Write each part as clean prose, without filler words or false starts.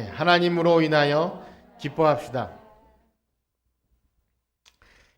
하나님으로 인하여 기뻐합시다.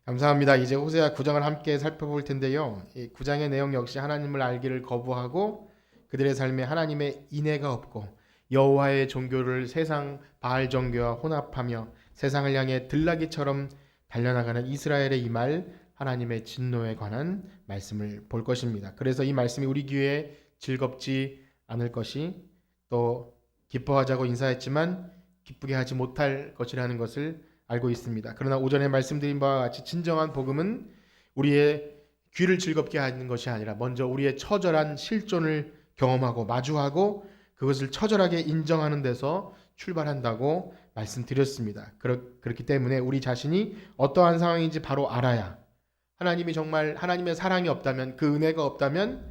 감사합니다. 이제 호세아 9장을 함께 살펴볼 텐데요. 이 9장의 내용 역시 하나님을 알기를 거부하고 그들의 삶에 하나님의 인애가 없고 여호와의 종교를 세상 바알 종교와 혼합하며 세상을 향해 들나귀처럼 달려나가는 이스라엘의 이 말 하나님의 진노에 관한 말씀을 볼 것입니다. 그래서 이 말씀이 우리 귀에 즐겁지 않을 것이 또 기뻐하자고 인사했지만 기쁘게 하지 못할 것이라는 것을 알고 있습니다. 그러나 오전에 말씀드린 바와 같이 진정한 복음은 우리의 귀를 즐겁게 하는 것이 아니라 먼저 우리의 처절한 실존을 경험하고 마주하고 그것을 처절하게 인정하는 데서 출발한다고 말씀드렸습니다. 그렇기 때문에 우리 자신이 어떠한 상황인지 바로 알아야 하나님이 정말 하나님의 사랑이 없다면 그 은혜가 없다면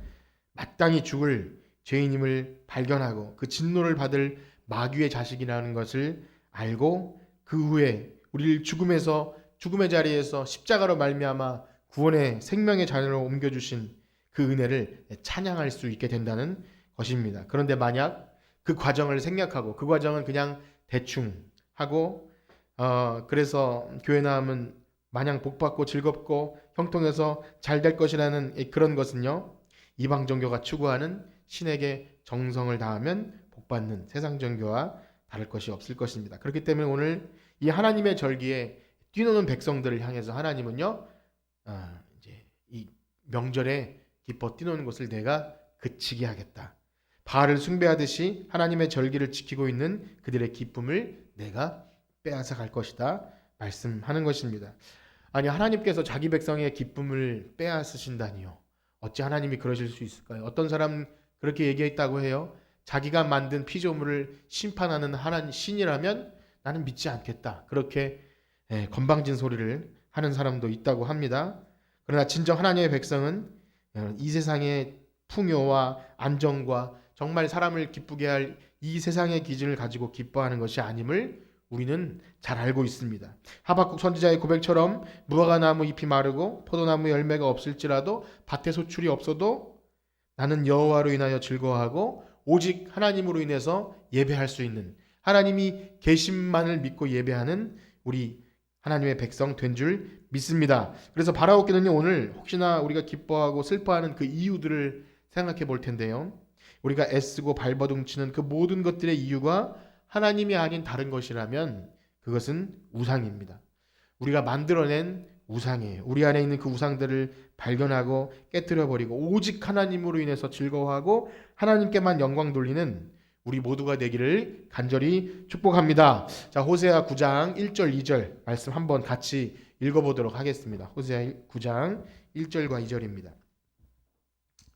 마땅히 죽을 죄인임을 발견하고 그 진노를 받을 마귀의 자식이라는 것을 알고 그 후에 우리를 죽음의 자리에서 십자가로 말미암아 구원의 생명의 자녀로 옮겨주신 그 은혜를 찬양할 수 있게 된다는 것입니다. 그런데 만약 그 과정을 생략하고 그 과정은 그냥 대충 하고 그래서 교회 나오면 마냥 복받고 즐겁고 형통해서 잘 될 것이라는 그런 것은요, 이방 종교가 추구하는 신에게 정성을 다하면 복받는 세상 종교와 다를 것이 없을 것입니다. 그렇기 때문에 오늘 이 하나님의 절기에 뛰노는 백성들을 향해서 하나님은요, 이제 이 명절에 기뻐 뛰노는 것을 내가 그치게 하겠다. 바알을 숭배하듯이 하나님의 절기를 지키고 있는 그들의 기쁨을 내가 빼앗아 갈 것이다 말씀하는 것입니다. 아니, 하나님께서 자기 백성의 기쁨을 빼앗으신다니요. 어찌 하나님이 그러실 수 있을까요? 어떤 사람 그렇게 얘기했다고 해요. 자기가 만든 피조물을 심판하는 하나님 신이라면 나는 믿지 않겠다. 그렇게 건방진 소리를 하는 사람도 있다고 합니다. 그러나 진정 하나님의 백성은 이 세상의 풍요와 안정과 정말 사람을 기쁘게 할 이 세상의 기준을 가지고 기뻐하는 것이 아님을 우리는 잘 알고 있습니다. 하박국 선지자의 고백처럼 무화과 나무 잎이 마르고 포도나무 열매가 없을지라도 밭에 소출이 없어도 나는 여호와로 인하여 즐거워하고 오직 하나님으로 인해서 예배할 수 있는 하나님이 계심만을 믿고 예배하는 우리 하나님의 백성 된 줄 믿습니다. 그래서 바라옵기는요, 오늘 혹시나 우리가 기뻐하고 슬퍼하는 그 이유들을 생각해 볼 텐데요. 우리가 애쓰고 발버둥치는 그 모든 것들의 이유가 하나님이 아닌 다른 것이라면 그것은 우상입니다. 우리가 만들어낸 우상이에요. 우리 안에 있는 그 우상들을 발견하고 깨뜨려버리고 오직 하나님으로 인해서 즐거워하고 하나님께만 영광 돌리는 우리 모두가 되기를 간절히 축복합니다. 자, 호세아 9장 1절 2절 말씀 한번 같이 읽어보도록 하겠습니다. 호세아 9장 1절과 2절입니다.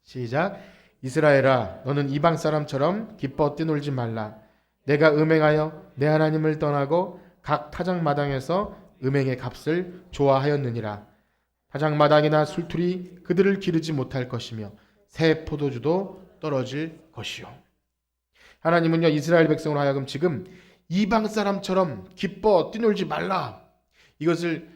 시작. 이스라엘아, 너는 이방 사람처럼 기뻐 뛰놀지 말라. 내가 음행하여 내 하나님을 떠나고 각 타작마당에서 음행의 값을 좋아하였느니라. 타작마당이나 술틀이 그들을 기르지 못할 것이며 새 포도주도 떨어질 것이요. 하나님은요, 이스라엘 백성으로 하여금 지금 이방 사람처럼 기뻐 뛰놀지 말라. 이것을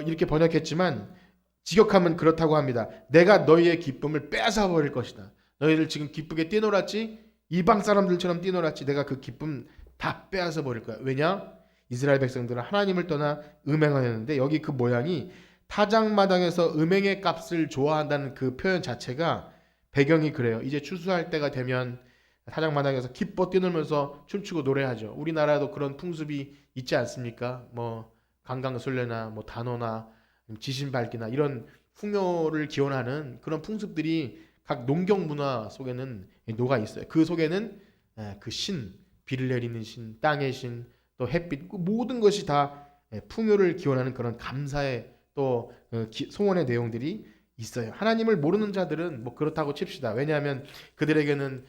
이렇게 번역했지만 직역하면 그렇다고 합니다. 내가 너희의 기쁨을 빼앗아 버릴 것이다. 너희들 지금 기쁘게 뛰놀았지? 이방 사람들처럼 뛰놀았지? 내가 그 기쁨 다 빼앗아 버릴 거야. 왜냐? 이스라엘 백성들은 하나님을 떠나 음행하였는데 여기 그 모양이 타작마당에서 음행의 값을 좋아한다는 그 표현 자체가 배경이 그래요. 이제 추수할 때가 되면 타작마당에서 기뻐 뛰놀면서 춤추고 노래하죠. 우리나라도 그런 풍습이 있지 않습니까? 뭐 강강술래나 뭐 단오나 지신밟기나 이런 풍요를 기원하는 그런 풍습들이 각 농경 문화 속에는 녹아 있어요. 그 속에는 그 신, 비를 내리는 신, 땅의 신, 또 햇빛, 모든 것이 다 풍요를 기원하는 그런 감사의 또 소원의 내용들이 있어요. 하나님을 모르는 자들은 뭐 그렇다고 칩시다. 왜냐하면 그들에게는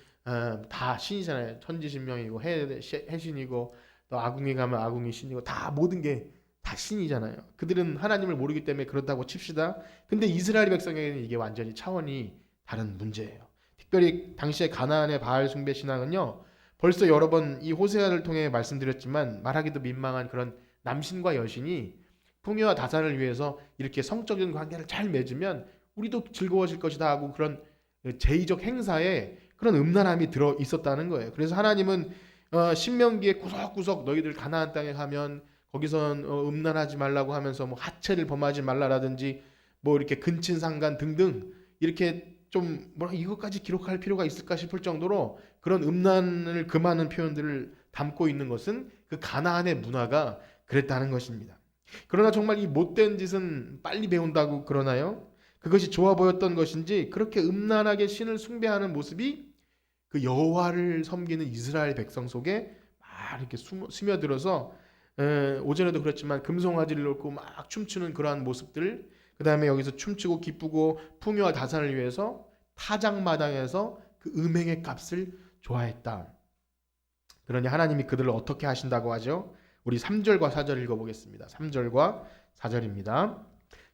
다 신이잖아요. 천지신명이고 해신이고 또 아궁이 가면 아궁이 신이고 다 모든 게 다 신이잖아요. 그들은 하나님을 모르기 때문에 그렇다고 칩시다. 근데 이스라엘 백성에게는 이게 완전히 차원이 다른 문제예요. 특별히 당시에 가나안의 바알 숭배 신앙은요, 벌써 여러 번 이 호세아를 통해 말씀드렸지만 말하기도 민망한 그런 남신과 여신이 풍요와 다산을 위해서 이렇게 성적인 관계를 잘 맺으면 우리도 즐거워질 것이다 하고 그런 제의적 행사에 그런 음란함이 들어 있었다는 거예요. 그래서 하나님은 신명기에 구석구석 너희들 가나안 땅에 가면 거기선 음란하지 말라고 하면서 뭐 하체를 범하지 말라라든지 뭐 이렇게 근친상간 등등 이렇게 좀 뭐라 이것까지 기록할 필요가 있을까 싶을 정도로 그런 음란을 금하는 표현들을 담고 있는 것은 그 가나안의 문화가 그랬다는 것입니다. 그러나 정말 이 못된 짓은 빨리 배운다고 그러나요? 그것이 좋아 보였던 것인지 그렇게 음란하게 신을 숭배하는 모습이 그 여호와를 섬기는 이스라엘 백성 속에 막 이렇게 스며들어서 오전에도 그랬지만 금송아지를 놓고 막 춤추는 그러한 모습들, 그 다음에 여기서 춤추고 기쁘고 풍요와 다산을 위해서 타작마당에서 그 음행의 값을 좋아했다. 그러니 하나님이 그들을 어떻게 하신다고 하죠? 우리 3절과 4절 읽어보겠습니다. 3절과 4절입니다.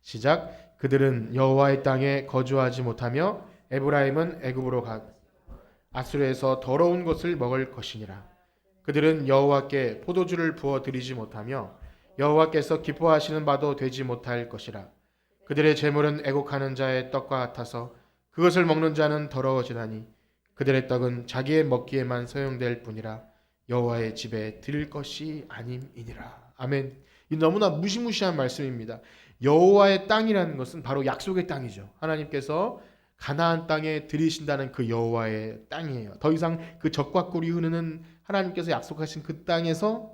시작. 그들은 여호와의 땅에 거주하지 못하며 에브라임은 애굽으로 가 아수르에서 더러운 것을 먹을 것이니라. 그들은 여호와께 포도주를 부어 드리지 못하며 여호와께서 기뻐하시는 바도 되지 못할 것이라. 그들의 재물은 애곡하는 자의 떡과 같아서 그것을 먹는 자는 더러워지나니 그들의 떡은 자기의 먹기에만 소용될 뿐이라 여호와의 집에 드릴 것이 아님이니라. 아멘. 이 너무나 무시무시한 말씀입니다. 여호와의 땅이라는 것은 바로 약속의 땅이죠. 하나님께서 가나안 땅에 들이신다는 그 여호와의 땅이에요. 더 이상 그 적과 꿀이 흐르는 하나님께서 약속하신 그 땅에서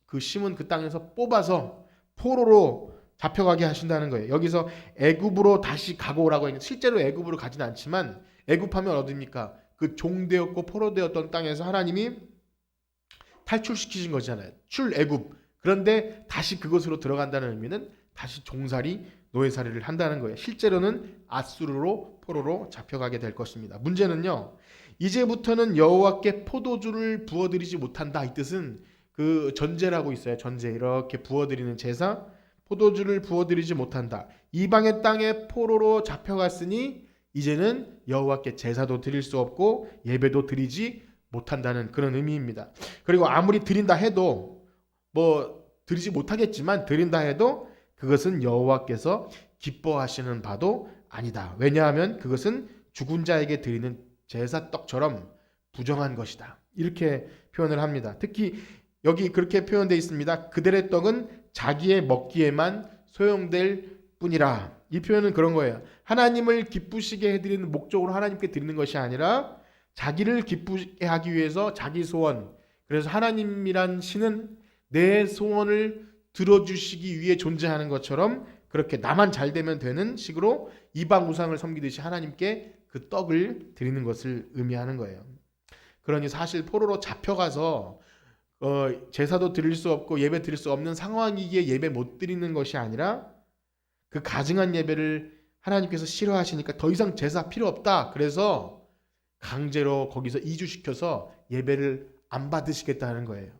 그 심은 그 땅에서 뽑아서 포로로 잡혀가게 하신다는 거예요. 여기서 애굽으로 다시 가고 오라고 했는데 실제로 애굽으로 가진 않지만 애굽하면 어디입니까? 그 종되었고 포로되었던 땅에서 하나님이 탈출시키신 거잖아요. 출애굽. 그런데 다시 그곳으로 들어간다는 의미는 다시 종살이 노예살이를 한다는 거예요. 실제로는 아수르로 포로로 잡혀가게 될 것입니다. 문제는요. 이제부터는 여호와께 포도주를 부어드리지 못한다. 이 뜻은 그 전제라고 있어요. 전제. 이렇게 부어드리는 제사. 포도주를 부어드리지 못한다. 이방의 땅에 포로로 잡혀갔으니 이제는 여호와께 제사도 드릴 수 없고 예배도 드리지 못한다는 그런 의미입니다. 그리고 아무리 드린다 해도 뭐 드리지 못하겠지만 드린다 해도 그것은 여호와께서 기뻐하시는 바도 아니다. 왜냐하면 그것은 죽은 자에게 드리는 제사떡처럼 부정한 것이다. 이렇게 표현을 합니다. 특히 여기 그렇게 표현되어 있습니다. 그들의 떡은 자기의 먹기에만 소용될 뿐이라. 이 표현은 그런 거예요. 하나님을 기쁘시게 해드리는 목적으로 하나님께 드리는 것이 아니라 자기를 기쁘게 하기 위해서 자기 소원. 그래서 하나님이란 신은 내 소원을 들어주시기 위해 존재하는 것처럼 그렇게 나만 잘 되면 되는 식으로 이방 우상을 섬기듯이 하나님께 그 떡을 드리는 것을 의미하는 거예요. 그러니 사실 포로로 잡혀가서 제사도 드릴 수 없고 예배 드릴 수 없는 상황이기에 예배 못 드리는 것이 아니라 그 가증한 예배를 하나님께서 싫어하시니까 더 이상 제사 필요 없다. 그래서 강제로 거기서 이주시켜서 예배를 안 받으시겠다는 거예요.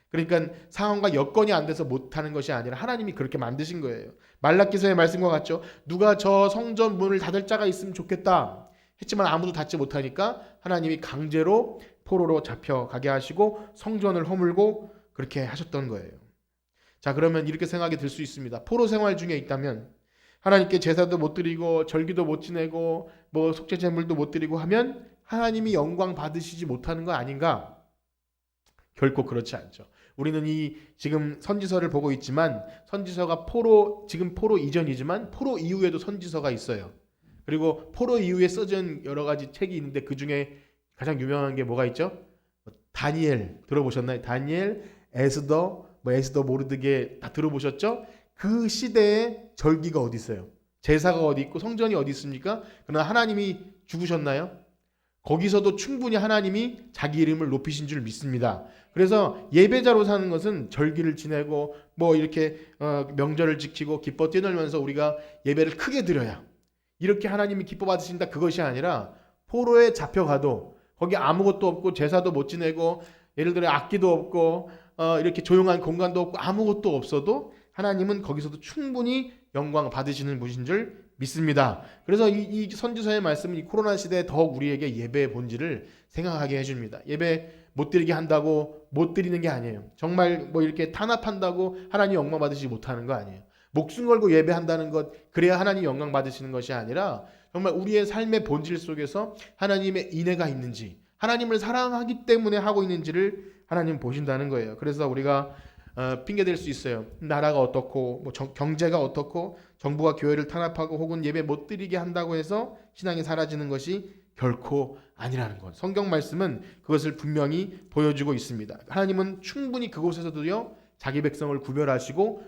그러니까 상황과 여건이 안 돼서 못하는 것이 아니라 하나님이 그렇게 만드신 거예요. 말라기서의 말씀과 같죠. 누가 저 성전 문을 닫을 자가 있으면 좋겠다 했지만 아무도 닫지 못하니까 하나님이 강제로 포로로 잡혀가게 하시고 성전을 허물고 그렇게 하셨던 거예요. 자, 그러면 이렇게 생각이 들 수 있습니다. 포로 생활 중에 있다면 하나님께 제사도 못 드리고 절기도 못 지내고 뭐 속죄 제물도 못 드리고 하면 하나님이 영광 받으시지 못하는 거 아닌가? 결코 그렇지 않죠. 우리는 이 지금 선지서를 보고 있지만 선지서가 지금 포로 이전이지만 포로 이후에도 선지서가 있어요. 그리고 포로 이후에 써진 여러 가지 책이 있는데 그 중에 가장 유명한 게 뭐가 있죠? 다니엘 들어보셨나요? 다니엘, 에스더, 에스더 모르드게 다 들어보셨죠? 그 시대에 절기가 어디 있어요? 제사가 어디 있고 성전이 어디 있습니까? 그러나 하나님이 죽으셨나요? 거기서도 충분히 하나님이 자기 이름을 높이신 줄 믿습니다. 그래서 예배자로 사는 것은 절기를 지내고 뭐 이렇게 명절을 지키고 기뻐 뛰놀면서 우리가 예배를 크게 드려야 이렇게 하나님이 기뻐 받으신다 그것이 아니라 포로에 잡혀가도 거기 아무것도 없고 제사도 못 지내고 예를 들어 악기도 없고 이렇게 조용한 공간도 없고 아무것도 없어도 하나님은 거기서도 충분히 영광 받으시는 분이신 줄 믿습니다. 그래서 이 선지서의 말씀은 이 코로나 시대에 더욱 우리에게 예배의 본질을 생각하게 해줍니다. 예배 못 드리게 한다고 못 드리는 게 아니에요. 정말 뭐 이렇게 탄압한다고 하나님 영광 받으시지 못하는 거 아니에요. 목숨 걸고 예배한다는 것 그래야 하나님 영광 받으시는 것이 아니라 정말 우리의 삶의 본질 속에서 하나님의 인애가 있는지 하나님을 사랑하기 때문에 하고 있는지를 하나님 보신다는 거예요. 그래서 우리가 핑계 댈 수 있어요. 나라가 어떻고 뭐 경제가 어떻고 정부가 교회를 탄압하고 혹은 예배 못 드리게 한다고 해서 신앙이 사라지는 것이 결코 아니라는 것. 성경 말씀은 그것을 분명히 보여주고 있습니다. 하나님은 충분히 그곳에서도요 자기 백성을 구별하시고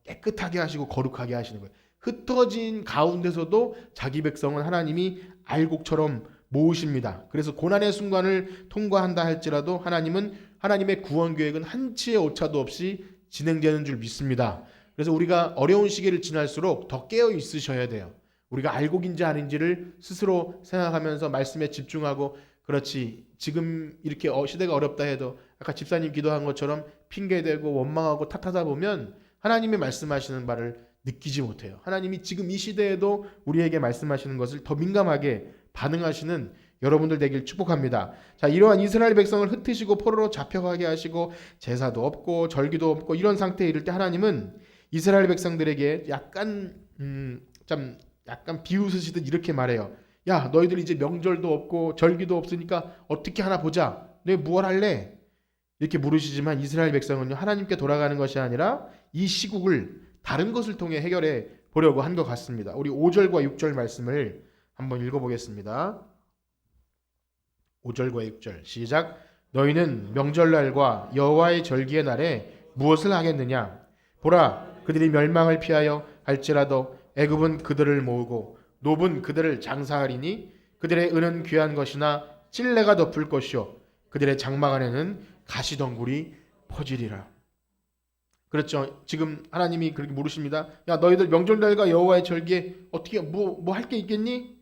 깨끗하게 하시고 거룩하게 하시는 거예요. 흩어진 가운데서도 자기 백성은 하나님이 알곡처럼 모으십니다. 그래서 고난의 순간을 통과한다 할지라도 하나님은 하나님의 구원 계획은 한치의 오차도 없이 진행되는 줄 믿습니다. 그래서 우리가 어려운 시기를 지날수록 더 깨어 있으셔야 돼요. 우리가 알곡인지 아닌지를 스스로 생각하면서 말씀에 집중하고, 그렇지 지금 이렇게 시대가 어렵다 해도 아까 집사님 기도한 것처럼 핑계대고 원망하고 탓하다 보면 하나님이 말씀하시는 바를 느끼지 못해요. 하나님이 지금 이 시대에도 우리에게 말씀하시는 것을 더 민감하게 반응하시는 여러분들 되길 축복합니다. 자, 이러한 이스라엘 백성을 흩으시고 포로로 잡혀가게 하시고 제사도 없고 절기도 없고 이런 상태에 이를 때 하나님은 이스라엘 백성들에게 약간 비웃으시듯 이렇게 말해요. 야, 너희들 이제 명절도 없고 절기도 없으니까 어떻게 하나 보자. 너희 무엇 할래? 이렇게 물으시지만 이스라엘 백성은요 하나님께 돌아가는 것이 아니라 이 시국을 다른 것을 통해 해결해 보려고 한 것 같습니다. 우리 5절과 6절 말씀을 한번 읽어보겠습니다. 5절과 6절 시작. 너희는 명절날과 여호와의 절기의 날에 무엇을 하겠느냐? 보라, 그들이 멸망을 피하여 할지라도 애굽은 그들을 모으고 노분 그들을 장사하리니 그들의 은은 귀한 것이나 찔레가 덮을 것이요 그들의 장막 안에는 가시덩굴이 퍼지리라. 그렇죠. 지금 하나님이 그렇게 물으십니다. 야, 너희들 명절날과 여호와의 절기에 어떻게 뭐 할 게 있겠니?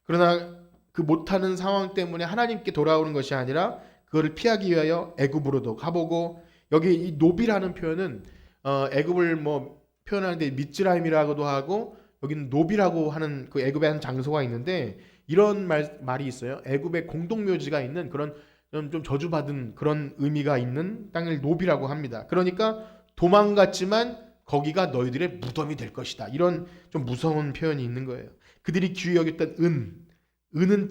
그러나 그 못하는 상황 때문에 하나님께 돌아오는 것이 아니라 그거를 피하기 위하여 애굽으로도 가보고, 여기 이 노비라는 표현은 애굽을 뭐 표현하는데 미츠라임이라고도 하고 여기는 노비라고 하는 그 애굽의 한 장소가 있는데 이런 말이 있어요. 애굽의 공동묘지가 있는 그런 좀 저주받은 그런 의미가 있는 땅을 노비라고 합니다. 그러니까 도망갔지만 거기가 너희들의 무덤이 될 것이다. 이런 좀 무서운 표현이 있는 거예요. 그들이 귀히 여겼던 은은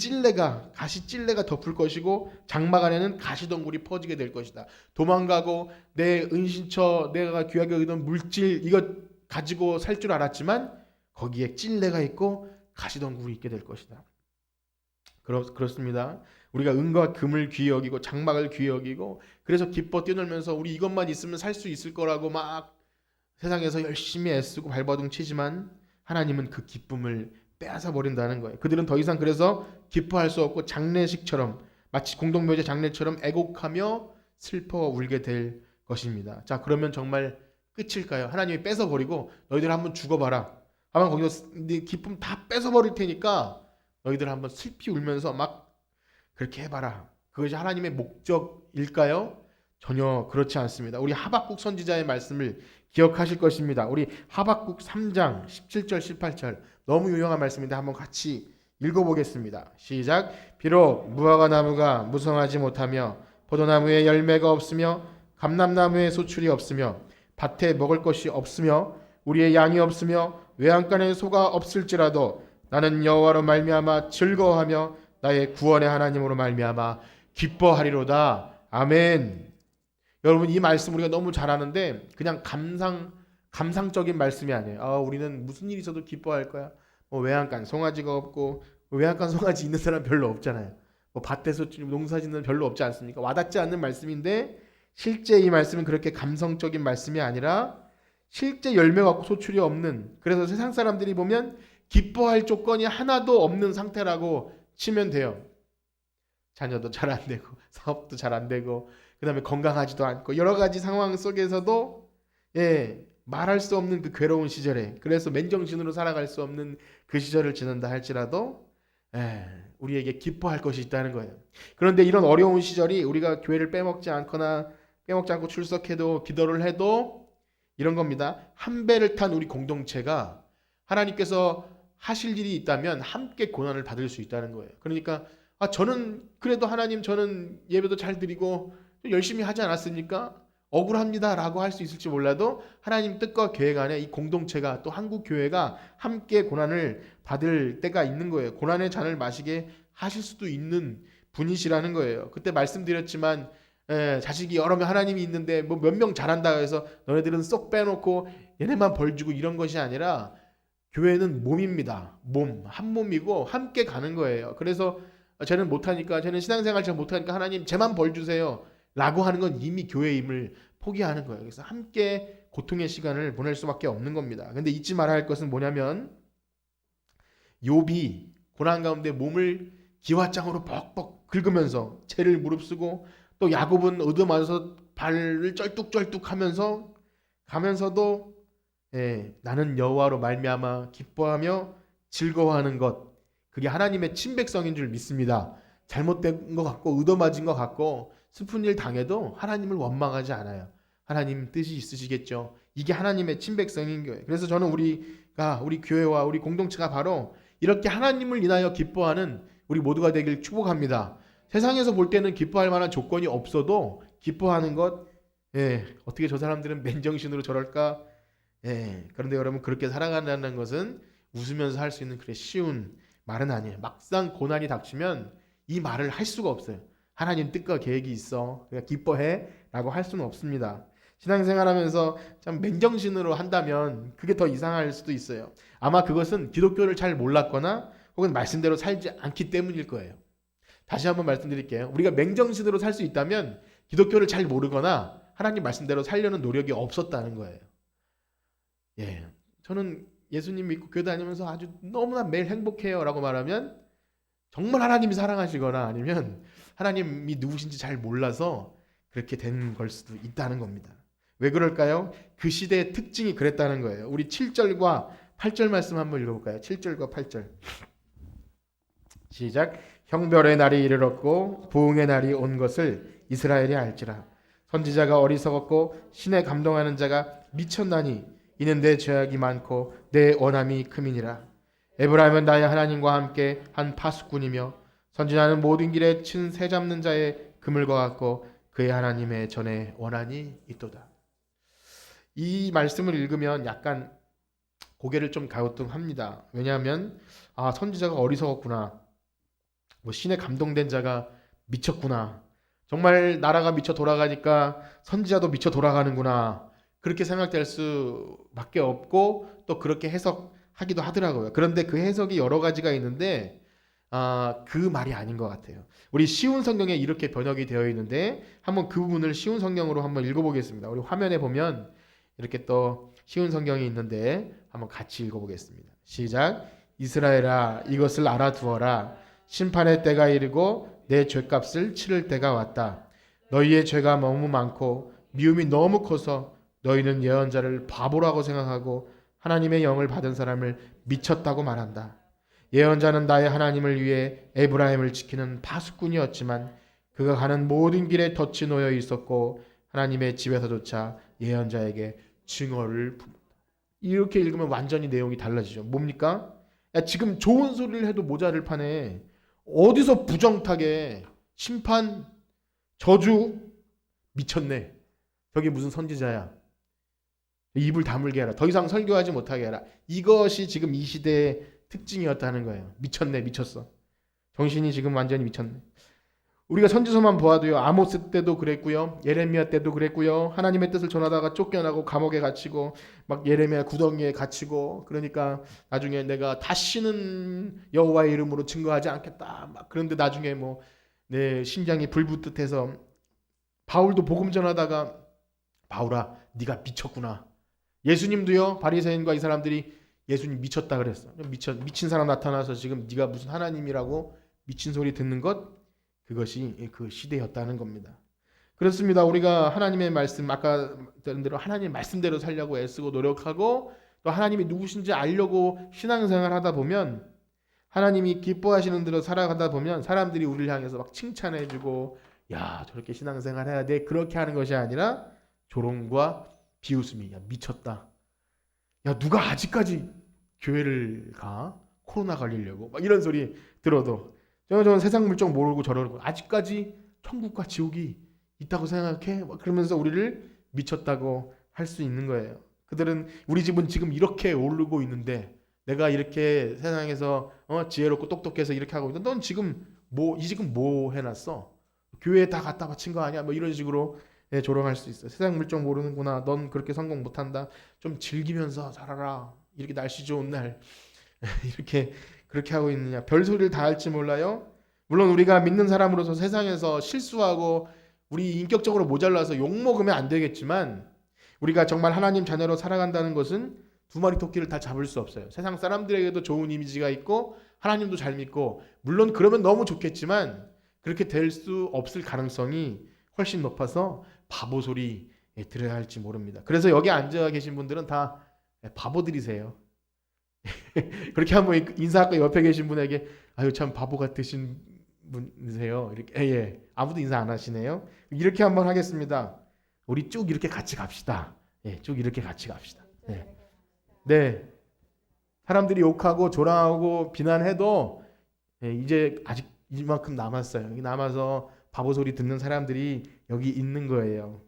가시 찔레가 덮을 것이고 장막 안에는 가시덩굴이 퍼지게 될 것이다. 도망가고 내 은신처, 내가 귀하게 여기던 물질 이것 가지고 살 줄 알았지만 거기에 찔레가 있고 가시덩굴이 있게 될 것이다. 그렇습니다. 우리가 은과 금을 귀히 여기고 장막을 귀히 여기고 그래서 기뻐 뛰놀면서 우리 이것만 있으면 살 수 있을 거라고 막 세상에서 열심히 애쓰고 발버둥 치지만 하나님은 그 기쁨을 빼앗아 버린다는 거예요. 그들은 더 이상 그래서 기뻐할 수 없고 장례식처럼, 마치 공동묘제 장례처럼 애곡하며 슬퍼 울게 될 것입니다. 자, 그러면 정말 끝일까요? 하나님이 뺏어 버리고 너희들 한번 죽어봐라. 아마 거기서 네 기쁨 다 뺏어 버릴 테니까 너희들 한번 슬피 울면서 막 그렇게 해봐라. 그것이 하나님의 목적일까요? 전혀 그렇지 않습니다. 우리 하박국 선지자의 말씀을 기억하실 것입니다. 우리 하박국 3장 17절 18절 너무 유용한 말씀인데 한번 같이 읽어보겠습니다. 시작. 비록 무화과 나무가 무성하지 못하며 포도나무에 열매가 없으며 감람나무에 소출이 없으며 밭에 먹을 것이 없으며 우리의 양이 없으며 외양간에 소가 없을지라도 나는 여호와로 말미암아 즐거워하며 나의 구원의 하나님으로 말미암아 기뻐하리로다. 아멘. 여러분, 이 말씀 우리가 너무 잘 아는데 그냥 감상적인 말씀이 아니에요. 우리는 무슨 일이 있어도 기뻐할 거야. 외양간 송아지가 없고, 외양간 송아지 있는 사람 별로 없잖아요. 밭에서 농사짓는 별로 없지 않습니까? 와닿지 않는 말씀인데 실제 이 말씀은 그렇게 감성적인 말씀이 아니라 실제 열매가 없고 소출이 없는, 그래서 세상 사람들이 보면 기뻐할 조건이 하나도 없는 상태라고 치면 돼요. 자녀도 잘 안 되고 사업도 잘 안 되고 그 다음에 건강하지도 않고 여러 가지 상황 속에서도 말할 수 없는 그 괴로운 시절에, 그래서 맨정신으로 살아갈 수 없는 그 시절을 지낸다 할지라도 우리에게 기뻐할 것이 있다는 거예요. 그런데 이런 어려운 시절이 우리가 교회를 빼먹지 않고 출석해도 기도를 해도 이런 겁니다. 한 배를 탄 우리 공동체가 하나님께서 하실 일이 있다면 함께 고난을 받을 수 있다는 거예요. 그러니까 저는 그래도 하나님, 저는 예배도 잘 드리고 열심히 하지 않았습니까? 억울합니다 라고 할 수 있을지 몰라도 하나님 뜻과 계획 안에 이 공동체가, 또 한국 교회가 함께 고난을 받을 때가 있는 거예요. 고난의 잔을 마시게 하실 수도 있는 분이시라는 거예요. 그때 말씀드렸지만 자식이 여러 명 하나님이 있는데 뭐 몇 명 잘한다 해서 너네들은 쏙 빼놓고 얘네만 벌 주고 이런 것이 아니라 교회는 몸입니다. 한 몸이고 함께 가는 거예요. 그래서 쟤는 못하니까, 쟤는 신앙생활 잘 못하니까 하나님 쟤만 벌 주세요 라고 하는 건 이미 교회임을 포기하는 거예요. 그래서 함께 고통의 시간을 보낼 수밖에 없는 겁니다. 근데 잊지 말아야 할 것은 뭐냐면 욥이 고난 가운데 몸을 기와장으로 벅벅 긁으면서 죄를 무릅쓰고, 또 야곱은 얻어맞아서 발을 쩔뚝쩔뚝 하면서 가면서도 나는 여호와로 말미암아 기뻐하며 즐거워하는 것, 그게 하나님의 친백성인 줄 믿습니다. 잘못된 것 같고 얻어맞은 것 같고 슬픈 일 당해도 하나님을 원망하지 않아요. 하나님 뜻이 있으시겠죠. 이게 하나님의 친백성인 거예요. 그래서 저는 우리 교회와 우리 공동체가 바로 이렇게 하나님을 인하여 기뻐하는 우리 모두가 되길 축복합니다. 세상에서 볼 때는 기뻐할 만한 조건이 없어도 기뻐하는 것, 어떻게 저 사람들은 맨정신으로 저럴까? 그런데 여러분, 그렇게 살아간다는 것은 웃으면서 할 수 있는 그래 쉬운 말은 아니에요. 막상 고난이 닥치면 이 말을 할 수가 없어요. 하나님 뜻과 계획이 있어, 그러니까 기뻐해 라고 할 수는 없습니다. 신앙생활하면서 참 맨정신으로 한다면 그게 더 이상할 수도 있어요. 아마 그것은 기독교를 잘 몰랐거나 혹은 말씀대로 살지 않기 때문일 거예요. 다시 한번 말씀드릴게요. 우리가 맨정신으로 살 수 있다면 기독교를 잘 모르거나 하나님 말씀대로 살려는 노력이 없었다는 거예요. 저는 예수님 믿고 교회 다니면서 아주 너무나 매일 행복해요 라고 말하면 정말 하나님이 사랑하시거나 아니면 하나님이 누구신지 잘 몰라서 그렇게 된 걸 수도 있다는 겁니다. 왜 그럴까요? 그 시대의 특징이 그랬다는 거예요. 우리 7절과 8절 말씀 한번 읽어볼까요? 7절과 8절 시작. 형별의 날이 이르렀고 부흥의 날이 온 것을 이스라엘이 알지라. 선지자가 어리석었고 신에 감동하는 자가 미쳤나니 이는 내 죄악이 많고 내 원함이 크민이라. 에브라임은 나의 하나님과 함께 한 파수꾼이며 선지자는 모든 길에 친 새 잡는 자의 그물과 같고 그의 하나님의 전에 원한이 있도다. 이 말씀을 읽으면 약간 고개를 좀 갸우뚱합니다. 왜냐하면 선지자가 어리석었구나, 신에 감동된 자가 미쳤구나, 정말 나라가 미쳐 돌아가니까 선지자도 미쳐 돌아가는구나, 그렇게 생각될 수밖에 없고 또 그렇게 해석하기도 하더라고요. 그런데 그 해석이 여러 가지가 있는데 그 말이 아닌 것 같아요. 우리 쉬운 성경에 이렇게 번역이 되어 있는데 한번 그 부분을 쉬운 성경으로 한번 읽어보겠습니다. 우리 화면에 보면 이렇게 또 쉬운 성경이 있는데 한번 같이 읽어보겠습니다. 시작. 이스라엘아, 이것을 알아두어라. 심판의 때가 이르고 내 죄값을 치를 때가 왔다. 너희의 죄가 너무 많고 미움이 너무 커서 너희는 예언자를 바보라고 생각하고 하나님의 영을 받은 사람을 미쳤다고 말한다. 예언자는 나의 하나님을 위해 에브라임을 지키는 파수꾼이었지만 그가 가는 모든 길에 덫이 놓여 있었고 하나님의 집에서조차 예언자에게 증오를 품었다. 이렇게 읽으면 완전히 내용이 달라지죠. 뭡니까? 야, 지금 좋은 소리를 해도 모자를 파네. 어디서 부정타게 심판, 저주, 미쳤네. 저게 무슨 선지자야. 입을 다물게 해라. 더 이상 설교하지 못하게 해라. 이것이 지금 이 시대의 특징이었다는 거예요. 미쳤네, 미쳤어. 정신이 지금 완전히 미쳤네. 우리가 선지서만 보아도요, 아모스 때도 그랬고요, 예레미야 때도 그랬고요, 하나님의 뜻을 전하다가 쫓겨나고 감옥에 갇히고 막 예레미야 구덩이에 갇히고, 그러니까 나중에 내가 다시는 여호와의 이름으로 증거하지 않겠다 막, 그런데 나중에 뭐 내 심장이 불붙듯해서 바울도 복음 전하다가 바울아 네가 미쳤구나. 예수님도요, 바리새인과 이 사람들이 예수님 미쳤다 그랬어. 미친 사람 나타나서 지금 네가 무슨 하나님이라고 미친 소리 듣는 것, 그것이 그 시대였다는 겁니다. 그렇습니다. 우리가 하나님의 말씀, 아까 들은 대로 하나님의 말씀대로 살려고 애쓰고 노력하고 또 하나님이 누구신지 알려고 신앙생활 하다 보면, 하나님이 기뻐하시는 대로 살아가다 보면 사람들이 우리를 향해서 막 칭찬해주고 야 저렇게 신앙생활 해야 돼, 그렇게 하는 것이 아니라 조롱과 비웃음이, 야 미쳤다, 야 누가 아직까지 교회를 가? 코로나 걸리려고 막 이런 소리 들어도 저는 세상 물정 모르고 저러고 아직까지 천국과 지옥이 있다고 생각해? 막 그러면서 우리를 미쳤다고 할 수 있는 거예요. 그들은 우리 집은 지금 이렇게 오르고 있는데 내가 이렇게 세상에서 지혜롭고 똑똑해서 이렇게 하고 있는데 넌 지금 뭐 이 지금 뭐 해놨어? 교회에 다 갖다 바친 거 아니야? 뭐 이런 식으로 조롱할 수 있어요. 세상 물정 모르는구나. 넌 그렇게 성공 못한다. 좀 즐기면서 살아라. 이렇게 날씨 좋은 날 이렇게 그렇게 하고 있느냐. 별소리를 다 할지 몰라요. 물론 우리가 믿는 사람으로서 세상에서 실수하고 우리 인격적으로 모자라서 욕먹으면 안 되겠지만 우리가 정말 하나님 자녀로 살아간다는 것은 두 마리 토끼를 다 잡을 수 없어요. 세상 사람들에게도 좋은 이미지가 있고 하나님도 잘 믿고 물론 그러면 너무 좋겠지만 그렇게 될 수 없을 가능성이 훨씬 높아서 바보 소리 들어야 할지 모릅니다. 그래서 여기 앉아 계신 분들은 다 바보들이세요. 그렇게 한번 인사할까 옆에 계신 분에게 아유 참 바보 같으신 분이세요. 이렇게 아무도 인사 안 하시네요. 이렇게 한번 하겠습니다. 우리 쭉 이렇게 같이 갑시다. 쭉 이렇게 같이 갑시다. 네. 사람들이 욕하고 조롱하고 비난해도 이제 아직 이만큼 남았어요. 여기 남아서 바보 소리 듣는 사람들이 여기 있는 거예요.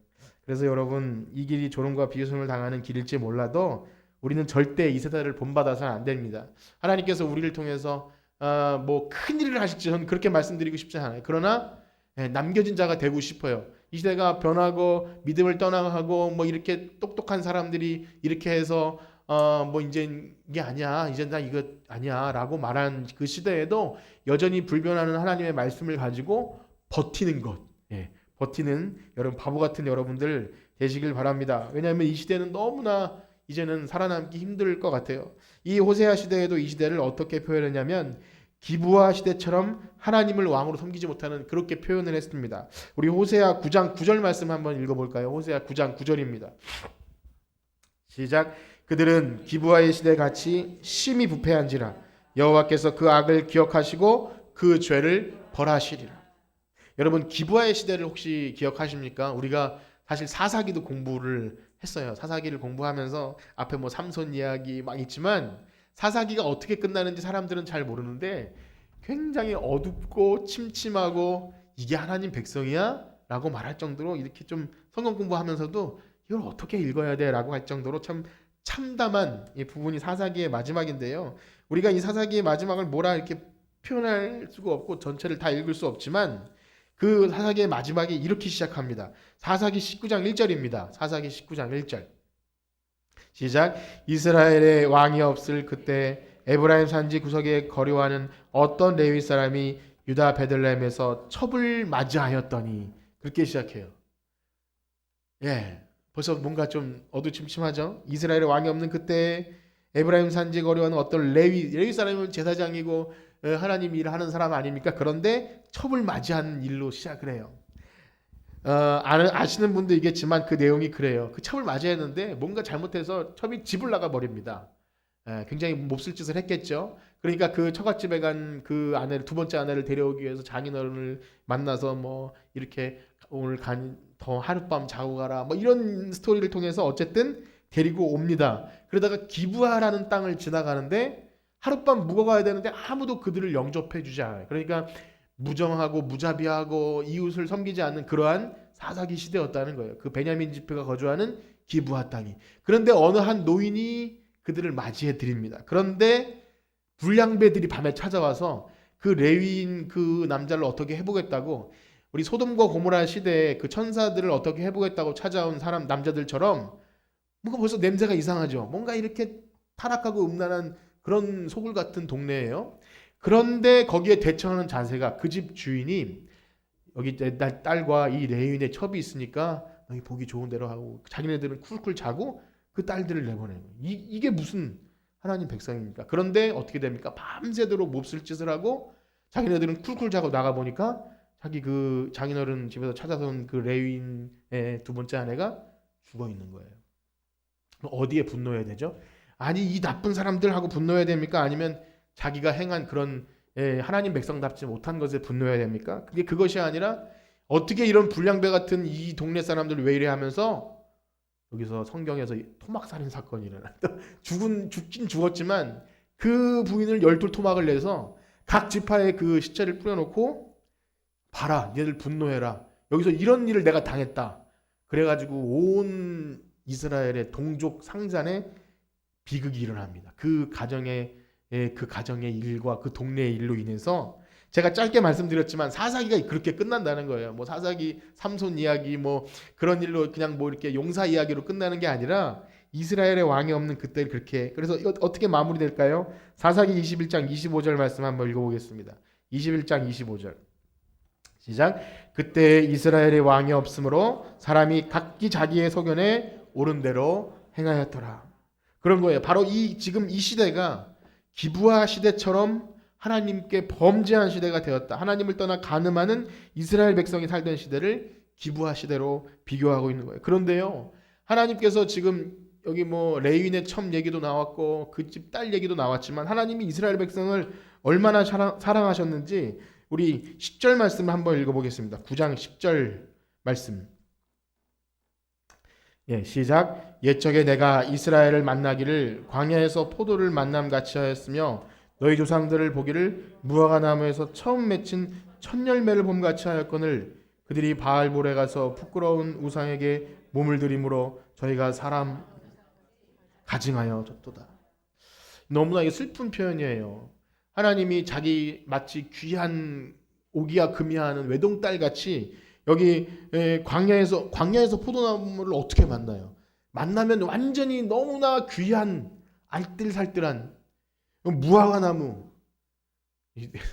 그래서 여러분 이 길이 조롱과 비웃음을 당하는 길일지 몰라도 우리는 절대 이 세대를 본받아서는 안 됩니다. 하나님께서 우리를 통해서 뭐 큰 일을 하실지 저는 그렇게 말씀드리고 싶지 않아요. 그러나 남겨진 자가 되고 싶어요. 이 시대가 변하고 믿음을 떠나가고 뭐 이렇게 똑똑한 사람들이 이렇게 해서 뭐 이제 이게 아니야, 이제 나 이거 아니야라고 말한 그 시대에도 여전히 불변하는 하나님의 말씀을 가지고 버티는 것, 버티는 여러분 바보 같은 여러분들 되시길 바랍니다. 왜냐하면 이 시대는 너무나 이제는 살아남기 힘들 것 같아요. 이 호세아 시대에도 이 시대를 어떻게 표현했냐면 기브아 시대처럼 하나님을 왕으로 섬기지 못하는 그렇게 표현을 했습니다. 우리 호세아 9장 9절 말씀 한번 읽어볼까요? 호세아 9장 9절입니다. 시작. 그들은 기브아의 시대 같이 심히 부패한지라 여호와께서 그 악을 기억하시고 그 죄를 벌하시리라. 여러분 기브아의 시대를 혹시 기억하십니까? 우리가 사실 사사기도 공부를 했어요. 사사기를 공부하면서 앞에 뭐 삼손 이야기 막 있지만 사사기가 어떻게 끝나는지 사람들은 잘 모르는데 굉장히 어둡고 침침하고 이게 하나님 백성이야? 라고 말할 정도로 이렇게 좀 성경 공부하면서도 이걸 어떻게 읽어야 돼? 라고 할 정도로 참 참담한 이 부분이 사사기의 마지막인데요. 우리가 이 사사기의 마지막을 뭐라 이렇게 표현할 수가 없고 전체를 다 읽을 수 없지만 그 사사기의 마지막이 이렇게 시작합니다. 사사기 19장 1절입니다. 사사기 19장 1절. 시작. 이스라엘의 왕이 없을 그때 에브라임 산지 구석에 거류하는 어떤 레위 사람이 유다 베들레헴에서 첩을 맞이하였더니 그렇게 시작해요. 벌써 뭔가 좀 어두침침하죠. 이스라엘의 왕이 없는 그때 에브라임 산지에 거류하는 어떤 레위 사람은 제사장이고 하나님 일을 하는 사람 아닙니까? 그런데 첩을 맞이하는 일로 시작을 해요. 아시는 분도 있겠지만 그 내용이 그래요. 그 첩을 맞이했는데 뭔가 잘못해서 첩이 집을 나가 버립니다. 굉장히 몹쓸 짓을 했겠죠. 그러니까 그 처갓집에 간 그 아내를 두 번째 아내를 데려오기 위해서 장인어른을 만나서 뭐 이렇게 오늘 더 하룻밤 자고 가라 뭐 이런 스토리를 통해서 어쨌든 데리고 옵니다. 그러다가 기브아라는 땅을 지나가는데 하룻밤 묵어가야 되는데 아무도 그들을 영접해 주지 않아요. 그러니까 무정하고 무자비하고 이웃을 섬기지 않는 그러한 사사기 시대였다는 거예요. 그 베냐민 지파가 거주하는 기브아 땅이. 그런데 어느 한 노인이 그들을 맞이해 드립니다. 그런데 불량배들이 밤에 찾아와서 그 레위인 그 남자를 어떻게 해보겠다고 우리 소돔과 고모라 시대에 그 천사들을 어떻게 해보겠다고 찾아온 사람 남자들처럼 뭔가 벌써 냄새가 이상하죠. 뭔가 이렇게 타락하고 음란한 그런 소굴 같은 동네예요. 그런데 거기에 대처하는 자세가 그 집 주인이 여기 내 딸과 이 레위인의 첩이 있으니까 너희 보기 좋은 대로 하고 자기네들은 쿨쿨 자고 그 딸들을 내보내는 거예요. 이게 무슨 하나님 백성입니까? 그런데 어떻게 됩니까? 밤새도록 몹쓸 짓을 하고 자기네들은 쿨쿨 자고 나가 보니까 자기 그 장인어른 집에서 찾아서 온 그 레위인의 두 번째 아내가 죽어 있는 거예요. 어디에 분노해야 되죠? 아니 이 나쁜 사람들 하고 분노해야 됩니까? 아니면 자기가 행한 그런 하나님 백성답지 못한 것에 분노해야 됩니까? 그것이 아니라 어떻게 이런 불량배 같은 이 동네 사람들 왜 이래 하면서 여기서 성경에서 토막살인 사건이 일어났다. 죽긴 죽었지만 그 부인을 12토막을 내서 각 지파에 그 시체를 뿌려놓고 봐라 얘들 분노해라. 여기서 이런 일을 내가 당했다. 그래가지고 온 이스라엘의 동족 상잔에 비극이 일어납니다. 그 가정의 일과 그 동네의 일로 인해서 제가 짧게 말씀드렸지만 사사기가 그렇게 끝난다는 거예요. 뭐 사사기 삼손 이야기 뭐 그런 일로 그냥 뭐 이렇게 용사 이야기로 끝나는 게 아니라 이스라엘의 왕이 없는 그때 그렇게. 그래서 어떻게 마무리될까요? 사사기 21장 25절 말씀 한번 읽어보겠습니다. 21장 25절 시작. 그때 이스라엘의 왕이 없으므로 사람이 각기 자기의 소견에 옳은 대로 행하였더라. 그런 거예요. 바로 지금 이 시대가 기브아 시대처럼 하나님께 범죄한 시대가 되었다. 하나님을 떠나 간음하는 이스라엘 백성이 살던 시대를 기브아 시대로 비교하고 있는 거예요. 그런데요, 하나님께서 지금 여기 뭐 레위인의 첩 얘기도 나왔고 그 집 딸 얘기도 나왔지만 하나님이 이스라엘 백성을 얼마나 사랑하셨는지 우리 10절 말씀을 한번 읽어보겠습니다. 9장 10절 말씀. 예, 시작. 옛적에 내가 이스라엘을 만나기를 광야에서 포도를 만남같이 하였으며 너희 조상들을 보기를 무화과 나무에서 처음 맺힌 첫 열매를 봄같이 하였거늘 그들이 바알볼에 가서 부끄러운 우상에게 몸을 들이므로 저희가 사람 가증하여 졌도다. 너무나 이게 슬픈 표현이에요. 하나님이 자기 마치 귀한 오기야 금이하는 외동딸 같이 여기 광야에서 포도나무를 어떻게 만나요? 만나면 완전히 너무나 귀한 알뜰살뜰한 무화과 나무.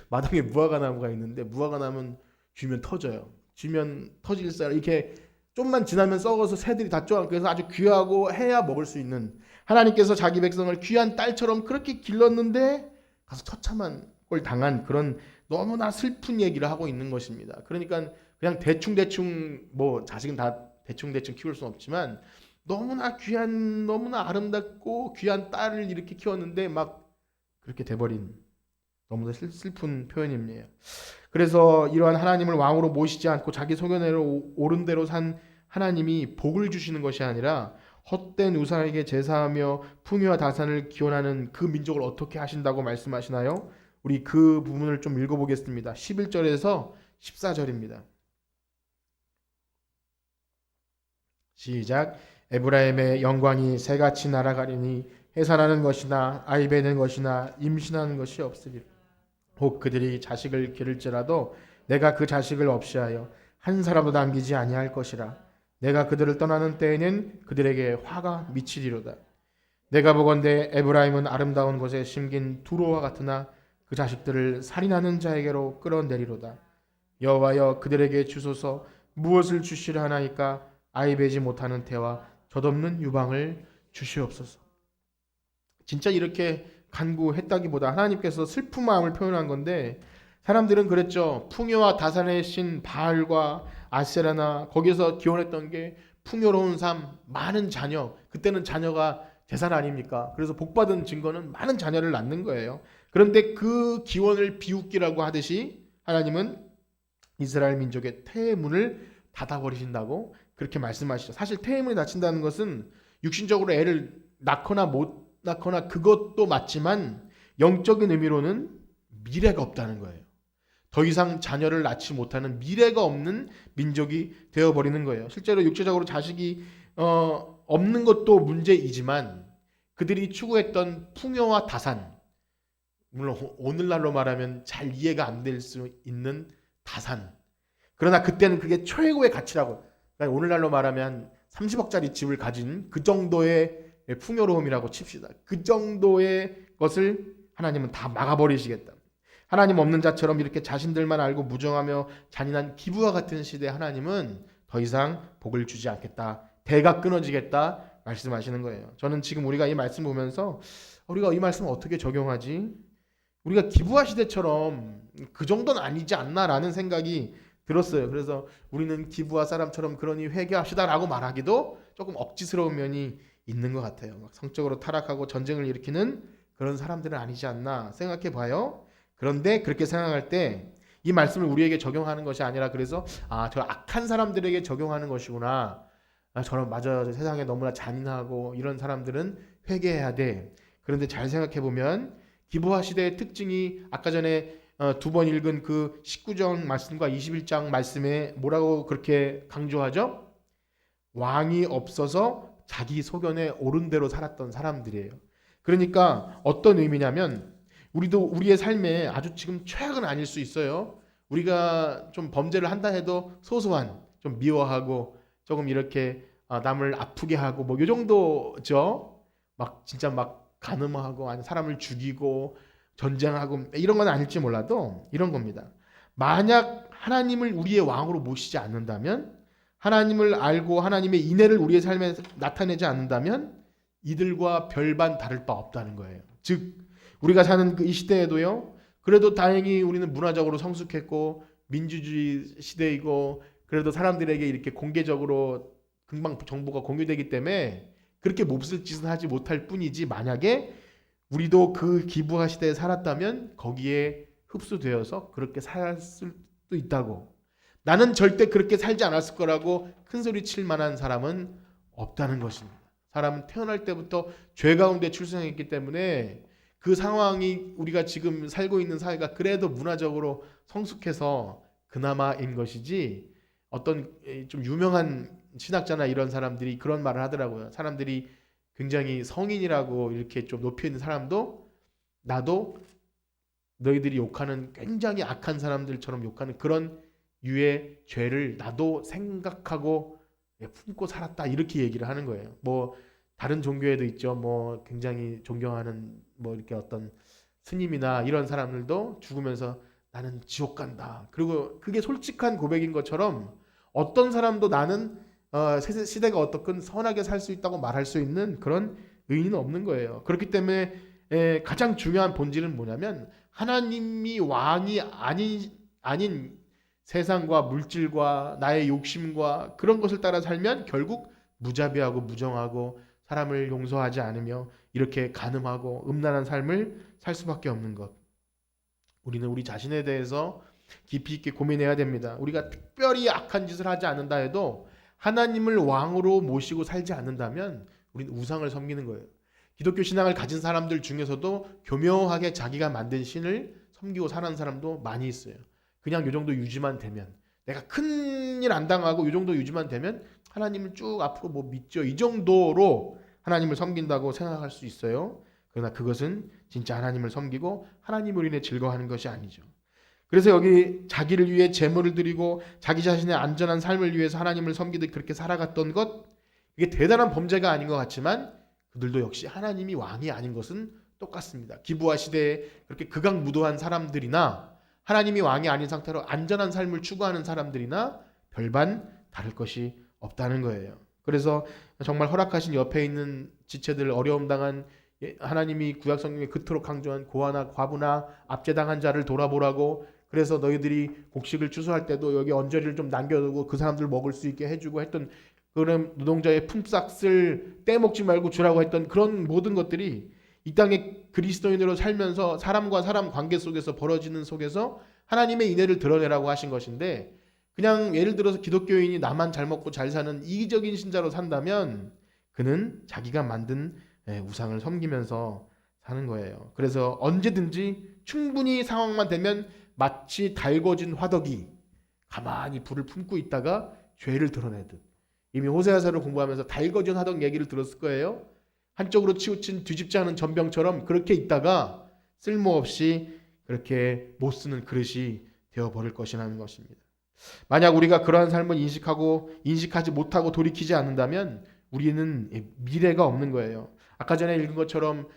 마당에 무화과 나무가 있는데 무화과 나무는 쥐면 터져요. 쥐면 터질 쌀 이렇게 좀만 지나면 썩어서 새들이 다 쪼아. 그래서 아주 귀하고 해야 먹을 수 있는 하나님께서 자기 백성을 귀한 딸처럼 그렇게 길렀는데 가서 처참한 걸 당한 그런 너무나 슬픈 얘기를 하고 있는 것입니다. 그러니까 그냥 대충 뭐 자식은 다 대충 키울 수는 없지만 너무나 귀한 너무나 아름답고 귀한 딸을 이렇게 키웠는데 막 그렇게 돼버린 너무나 슬픈 표현입니다. 그래서 이러한 하나님을 왕으로 모시지 않고 자기 소견대로 옳은 대로 산 하나님이 복을 주시는 것이 아니라 헛된 우상에게 제사하며 풍요와 다산을 기원하는 그 민족을 어떻게 하신다고 말씀하시나요? 우리 그 부분을 좀 읽어보겠습니다. 11절에서 14절입니다. 시작. 에브라임의 영광이 새같이 날아가리니 해산하는 것이나 아이베는 것이나 임신하는 것이 없으리라. 혹 그들이 자식을 기를지라도 내가 그 자식을 없이 하여 한 사람도 남기지 아니할 것이라. 내가 그들을 떠나는 때에는 그들에게 화가 미치리로다. 내가 보건대 에브라임은 아름다운 곳에 심긴 두로와 같으나 그 자식들을 살인하는 자에게로 끌어내리로다. 여호와여 그들에게 주소서. 무엇을 주시려 하나이까? 아이베지 못하는 태와 젖없는 유방을 주시옵소서. 진짜 이렇게 간구했다기보다 하나님께서 슬픈 마음을 표현한 건데 사람들은 그랬죠. 풍요와 다산의 신 바알과 아세라나 거기서 기원했던 게 풍요로운 삶, 많은 자녀. 그때는 자녀가 재산 아닙니까? 그래서 복받은 증거는 많은 자녀를 낳는 거예요. 그런데 그 기원을 비웃기라고 하듯이 하나님은 이스라엘 민족의 태의 문을 닫아버리신다고 그렇게 말씀하시죠. 사실 태의 문이 닫힌다는 것은 육신적으로 애를 낳거나 못 낳거나 그것도 맞지만 영적인 의미로는 미래가 없다는 거예요. 더 이상 자녀를 낳지 못하는 미래가 없는 민족이 되어버리는 거예요. 실제로 육체적으로 자식이 없는 것도 문제이지만 그들이 추구했던 풍요와 다산, 물론 오늘날로 말하면 잘 이해가 안 될 수 있는 다산, 그러나 그때는 그게 최고의 가치라고. 그러니까 오늘날로 말하면 30억짜리 집을 가진 그 정도의 풍요로움이라고 칩시다. 그 정도의 것을 하나님은 다 막아버리시겠다. 하나님 없는 자처럼 이렇게 자신들만 알고 무정하며 잔인한 기부와 같은 시대에 하나님은 더 이상 복을 주지 않겠다. 대가 끊어지겠다 말씀하시는 거예요. 저는 지금 우리가 이 말씀 보면서 우리가 이 말씀을 어떻게 적용하지? 우리가 기부와 시대처럼 그 정도는 아니지 않나라는 생각이 들었어요. 그래서 우리는 기부와 사람처럼 그러니 회개합시다라고 말하기도 조금 억지스러운 면이 있는 것 같아요. 막 성적으로 타락하고 전쟁을 일으키는 그런 사람들은 아니지 않나 생각해 봐요. 그런데 그렇게 생각할 때 이 말씀을 우리에게 적용하는 것이 아니라 그래서 저 악한 사람들에게 적용하는 것이구나. 저는 맞아. 세상에 너무나 잔인하고 이런 사람들은 회개해야 돼. 그런데 잘 생각해 보면 기부와 시대의 특징이 아까 전에 두 번 읽은 그 19장 말씀과 21장 말씀에 뭐라고 그렇게 강조하죠? 왕이 없어서 자기 소견에 옳은 대로 살았던 사람들이에요. 그러니까 어떤 의미냐면 우리도 우리의 삶에 아주 지금 최악은 아닐 수 있어요. 우리가 좀 범죄를 한다 해도 소소한 좀 미워하고 조금 이렇게 남을 아프게 하고 뭐 요 정도죠. 막 진짜 막 간음하고 아니 사람을 죽이고 전쟁하고 이런 건 아닐지 몰라도 이런 겁니다. 만약 하나님을 우리의 왕으로 모시지 않는다면, 하나님을 알고 하나님의 인애를 우리의 삶에 나타내지 않는다면 이들과 별반 다를 바 없다는 거예요. 즉 우리가 사는 이 시대에도요, 그래도 다행히 우리는 문화적으로 성숙했고 민주주의 시대이고 그래도 사람들에게 이렇게 공개적으로 금방 정보가 공유되기 때문에 그렇게 몹쓸 짓은 하지 못할 뿐이지, 만약에 우리도 그 기부화 시대에 살았다면 거기에 흡수되어서 그렇게 살 수도 있다고. 나는 절대 그렇게 살지 않았을 거라고 큰소리 칠 만한 사람은 없다는 것입니다. 사람은 태어날 때부터 죄 가운데 출생했기 때문에 그 상황이 우리가 지금 살고 있는 사회가 그래도 문화적으로 성숙해서 그나마인 것이지, 어떤 좀 유명한 신학자나 이런 사람들이 그런 말을 하더라고요. 사람들이 굉장히 성인이라고 이렇게 좀 높이 있는 사람도 나도 너희들이 욕하는 굉장히 악한 사람들처럼 욕하는 그런 유의 죄를 나도 생각하고 품고 살았다, 이렇게 얘기를 하는 거예요. 뭐 다른 종교에도 있죠. 뭐 굉장히 존경하는 뭐 이렇게 어떤 스님이나 이런 사람들도 죽으면서 나는 지옥 간다. 그리고 그게 솔직한 고백인 것처럼 어떤 사람도 나는 시대가 어떻건 선하게 살 수 있다고 말할 수 있는 그런 의인은 없는 거예요. 그렇기 때문에 가장 중요한 본질은 뭐냐면, 하나님이 왕이 아닌 세상과 물질과 나의 욕심과 그런 것을 따라 살면 결국 무자비하고 무정하고 사람을 용서하지 않으며 이렇게 간음하고 음란한 삶을 살 수밖에 없는 것. 우리는 우리 자신에 대해서 깊이 있게 고민해야 됩니다. 우리가 특별히 악한 짓을 하지 않는다 해도 하나님을 왕으로 모시고 살지 않는다면 우리는 우상을 섬기는 거예요. 기독교 신앙을 가진 사람들 중에서도 교묘하게 자기가 만든 신을 섬기고 사는 사람도 많이 있어요. 그냥 요 정도 유지만 되면, 내가 큰일 안 당하고 요 정도 유지만 되면 하나님을 쭉 앞으로 뭐 믿죠, 이 정도로 하나님을 섬긴다고 생각할 수 있어요. 그러나 그것은 진짜 하나님을 섬기고 하나님으로 인해 즐거워하는 것이 아니죠. 그래서 여기 자기를 위해 제물을 드리고 자기 자신의 안전한 삶을 위해서 하나님을 섬기듯 그렇게 살아갔던 것, 이게 대단한 범죄가 아닌 것 같지만 그들도 역시 하나님이 왕이 아닌 것은 똑같습니다. 기부화 시대에 그렇게 극악무도한 사람들이나 하나님이 왕이 아닌 상태로 안전한 삶을 추구하는 사람들이나 별반 다를 것이 없다는 거예요. 그래서 정말 허락하신 옆에 있는 지체들, 어려움 당한, 하나님이 구약 성경에 그토록 강조한 고아나 과부나 압제당한 자를 돌아보라고, 그래서 너희들이 곡식을 추수할 때도 여기 언저리를 좀 남겨두고 그 사람들 먹을 수 있게 해주고 했던 그런 노동자의 품삯을 떼먹지 말고 주라고 했던 그런 모든 것들이 이 땅에 그리스도인으로 살면서 사람과 사람 관계 속에서 벌어지는 속에서 하나님의 인애를 드러내라고 하신 것인데, 그냥 예를 들어서 기독교인이 나만 잘 먹고 잘 사는 이기적인 신자로 산다면 그는 자기가 만든 우상을 섬기면서 사는 거예요. 그래서 언제든지 충분히 상황만 되면 마치 달궈진 화덕이 가만히 불을 품고 있다가 죄를 드러내듯, 이미 호세아서를 공부하면서 달궈진 화덕 얘기를 들었을 거예요. 한쪽으로 치우친 뒤집지 않은 전병처럼 그렇게 있다가 쓸모없이 그렇게 못 쓰는 그릇이 되어버릴 것이라는 것입니다. 만약 우리가 그러한 삶을 인식하지 못하고 돌이키지 않는다면 우리는 미래가 없는 거예요. 아까 전에 읽은 것처럼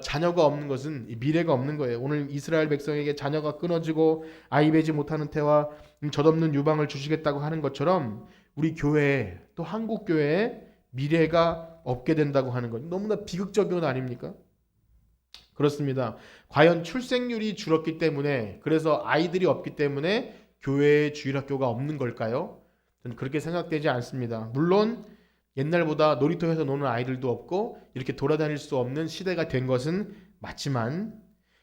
자녀가 없는 것은 미래가 없는 거예요. 오늘 이스라엘 백성에게 자녀가 끊어지고 아이 배지 못하는 태와 젖없는 유방을 주시겠다고 하는 것처럼 우리 교회에, 또 한국 교회에 미래가 없게 된다고 하는 것, 너무나 비극적인 것 아닙니까? 그렇습니다. 과연 출생률이 줄었기 때문에, 그래서 아이들이 없기 때문에 교회에 주일학교가 없는 걸까요? 저는 그렇게 생각되지 않습니다. 물론 옛날보다 놀이터에서 노는 아이들도 없고 이렇게 돌아다닐 수 없는 시대가 된 것은 맞지만,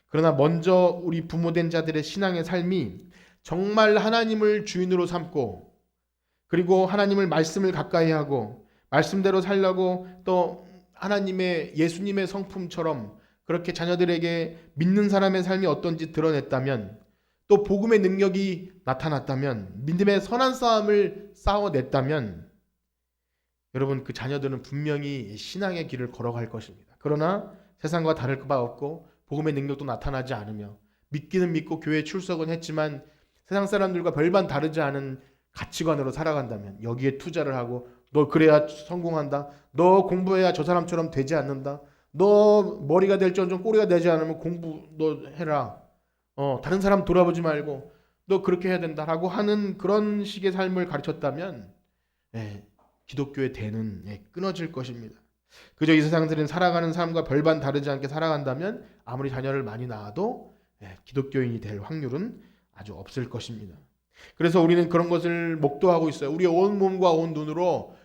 그러나 먼저 우리 부모된 자들의 신앙의 삶이 정말 하나님을 주인으로 삼고, 그리고 하나님을 말씀을 가까이 하고 말씀대로 살려고, 또 하나님의 예수님의 성품처럼 그렇게 자녀들에게 믿는 사람의 삶이 어떤지 드러냈다면, 또 복음의 능력이 나타났다면, 믿음의 선한 싸움을 싸워냈다면 여러분, 그 자녀들은 분명히 신앙의 길을 걸어갈 것입니다. 그러나 세상과 다를 바 없고 복음의 능력도 나타나지 않으며 믿기는 믿고 교회에 출석은 했지만 세상 사람들과 별반 다르지 않은 가치관으로 살아간다면 여기에 투자를 하고 너 그래야 성공한다. 너 공부해야 저 사람처럼 되지 않는다. 너 머리가 될지언정 꼬리가 되지 않으면 공부 너 해라. 다른 사람 돌아보지 말고 너 그렇게 해야 된다라고 하는 그런 식의 삶을 가르쳤다면 기독교의 대는 끊어질 것입니다. 그저 이 세상들은 살아가는 삶과 별반 다르지 않게 살아간다면 아무리 자녀를 많이 낳아도 기독교인이 될 확률은 아주 없을 것입니다. 그래서 우리는 그런 것을 목도하고 있어요. 우리의 온 몸과 온 눈으로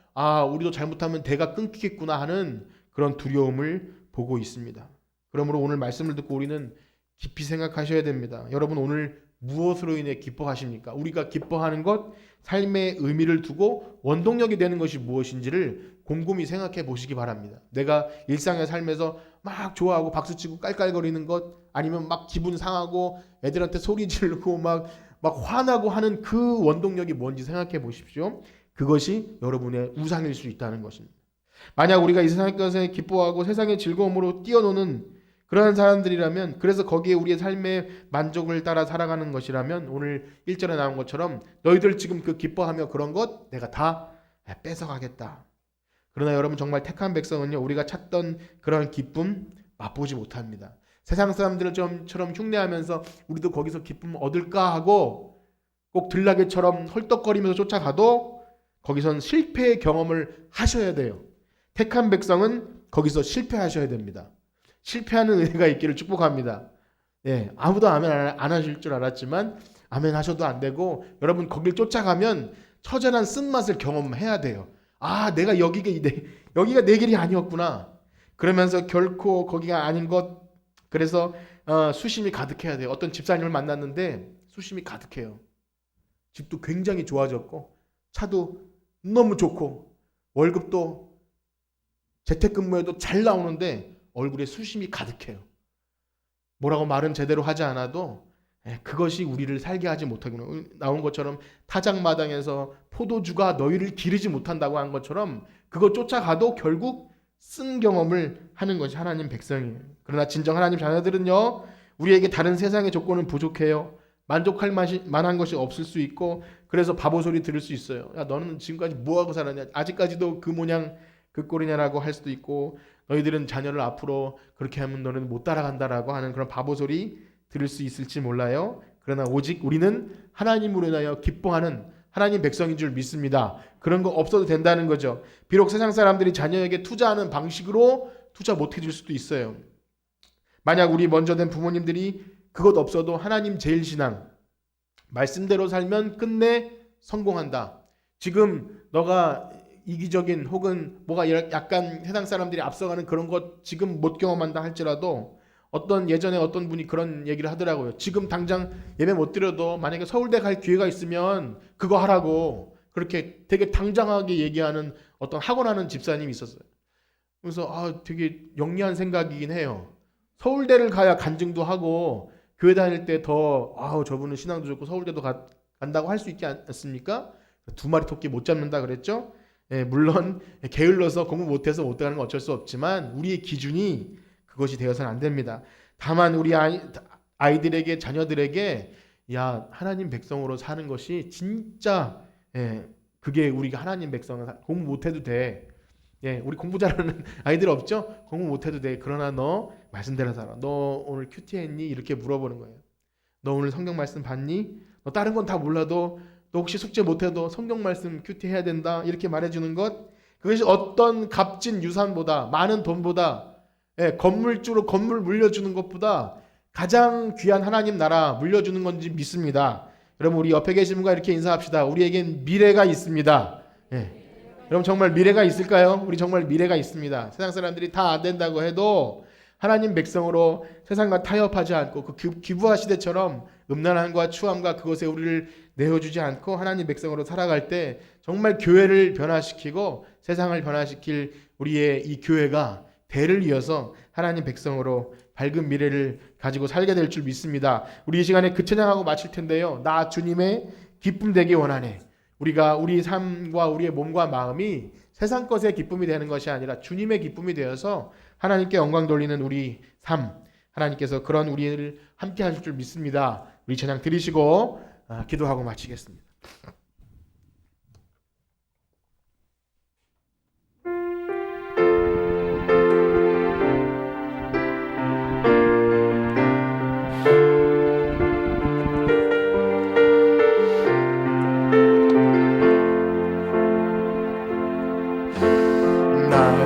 우리도 잘못하면 대가 끊기겠구나 하는 그런 두려움을 보고 있습니다. 그러므로 오늘 말씀을 듣고 우리는 깊이 생각하셔야 됩니다. 여러분 오늘 무엇으로 인해 기뻐하십니까? 우리가 기뻐하는 것, 삶의 의미를 두고 원동력이 되는 것이 무엇인지를 곰곰이 생각해 보시기 바랍니다. 내가 일상의 삶에서 막 좋아하고 박수치고 깔깔거리는 것, 아니면 막 기분 상하고 애들한테 소리 지르고 막 화나고 하는 그 원동력이 뭔지 생각해 보십시오. 그것이 여러분의 우상일 수 있다는 것입니다. 만약 우리가 이 세상의 것에 기뻐하고 세상의 즐거움으로 뛰어노는 그러한 사람들이라면, 그래서 거기에 우리의 삶의 만족을 따라 살아가는 것이라면 오늘 1절에 나온 것처럼 너희들 지금 그 기뻐하며 그런 것 내가 다 뺏어가겠다. 그러나 여러분 정말 택한 백성은요, 우리가 찾던 그런 기쁨 맛보지 못합니다. 세상 사람들처럼 흉내하면서 우리도 거기서 기쁨 얻을까 하고 꼭 들나귀처럼 헐떡거리면서 쫓아가도 거기선 실패의 경험을 하셔야 돼요. 택한 백성은 거기서 실패하셔야 됩니다. 실패하는 은혜가 있기를 축복합니다. 아무도 아멘 안 하실 줄 알았지만 아멘 하셔도 안 되고, 여러분 거길 쫓아가면 처절한 쓴맛을 경험해야 돼요. 내가 여기가 내 길이 아니었구나. 그러면서 결코 거기가 아닌 것, 그래서 수심이 가득해야 돼요. 어떤 집사님을 만났는데 수심이 가득해요. 집도 굉장히 좋아졌고 차도 너무 좋고 월급도 재택근무에도 잘 나오는데 얼굴에 수심이 가득해요. 뭐라고 말은 제대로 하지 않아도 그것이 우리를 살게 하지 못하구나. 나온 것처럼 타작마당에서 포도주가 너희를 기르지 못한다고 한 것처럼 그것 쫓아가도 결국 쓴 경험을 하는 것이 하나님 백성이에요. 그러나 진정 하나님 자녀들은요, 우리에게 다른 세상의 조건은 부족해요. 만족할 만한 것이 없을 수 있고, 그래서 바보 소리 들을 수 있어요. 야, 너는 지금까지 뭐하고 살았냐? 아직까지도 그 모양 그 꼴이냐라고 할 수도 있고, 너희들은 자녀를 앞으로 그렇게 하면 너는 못 따라간다라고 하는 그런 바보 소리 들을 수 있을지 몰라요. 그러나 오직 우리는 하나님으로 인하여 기뻐하는 하나님 백성인 줄 믿습니다. 그런 거 없어도 된다는 거죠. 비록 세상 사람들이 자녀에게 투자하는 방식으로 투자 못 해줄 수도 있어요. 만약 우리 먼저 된 부모님들이 그것 없어도 하나님 제일 신앙, 말씀대로 살면 끝내 성공한다. 지금 너가 이기적인 혹은 뭐가 약간 세상 사람들이 앞서가는 그런 것 지금 못 경험한다 할지라도, 예전에 어떤 분이 그런 얘기를 하더라고요. 지금 당장 예배 못 드려도 만약에 서울대 갈 기회가 있으면 그거 하라고, 그렇게 되게 당당하게 얘기하는 어떤 학원하는 집사님이 있었어요. 그래서 되게 영리한 생각이긴 해요. 서울대를 가야 간증도 하고 교회 다닐 때 더 저분은 신앙도 좋고 서울대도 간다고 할 수 있지 않습니까? 두 마리 토끼 못 잡는다 그랬죠? 물론 게을러서 공부 못해서 못 가는 건 어쩔 수 없지만 우리의 기준이 그것이 되어서는 안 됩니다. 다만 우리 아이들에게, 자녀들에게 하나님 백성으로 사는 것이 진짜 그게 우리가 하나님 백성은 공부 못해도 돼. 우리 공부 잘하는 아이들 없죠? 공부 못해도 돼. 그러나 너 말씀대로 살아. 너 오늘 큐티 했니? 이렇게 물어보는 거예요. 너 오늘 성경 말씀 봤니? 너 다른 건 다 몰라도 너 혹시 숙제 못해도 성경 말씀 큐티 해야 된다. 이렇게 말해주는 것, 그것이 어떤 값진 유산보다, 많은 돈보다, 건물주로 건물 물려주는 것보다 가장 귀한 하나님 나라 물려주는 건지 믿습니다. 여러분 우리 옆에 계신 분과 이렇게 인사합시다. 우리에겐 미래가 있습니다. 여러분 정말 미래가 있을까요? 우리 정말 미래가 있습니다. 세상 사람들이 다 안 된다고 해도 하나님 백성으로 세상과 타협하지 않고 그 기부하 시대처럼 음란함과 추함과 그것에 우리를 내어주지 않고 하나님 백성으로 살아갈 때 정말 교회를 변화시키고 세상을 변화시킬 우리의 이 교회가 대를 이어서 하나님 백성으로 밝은 미래를 가지고 살게 될 줄 믿습니다. 우리 이 시간에 그 찬양하고 마칠 텐데요. 나 주님의 기쁨 되기 원하네. 우리가 우리 삶과 우리의 몸과 마음이 세상 것의 기쁨이 되는 것이 아니라 주님의 기쁨이 되어서 하나님께 영광 돌리는 우리 삶, 하나님께서 그런 우리를 함께 하실 줄 믿습니다. 우리 찬양 드리시고 기도하고 마치겠습니다.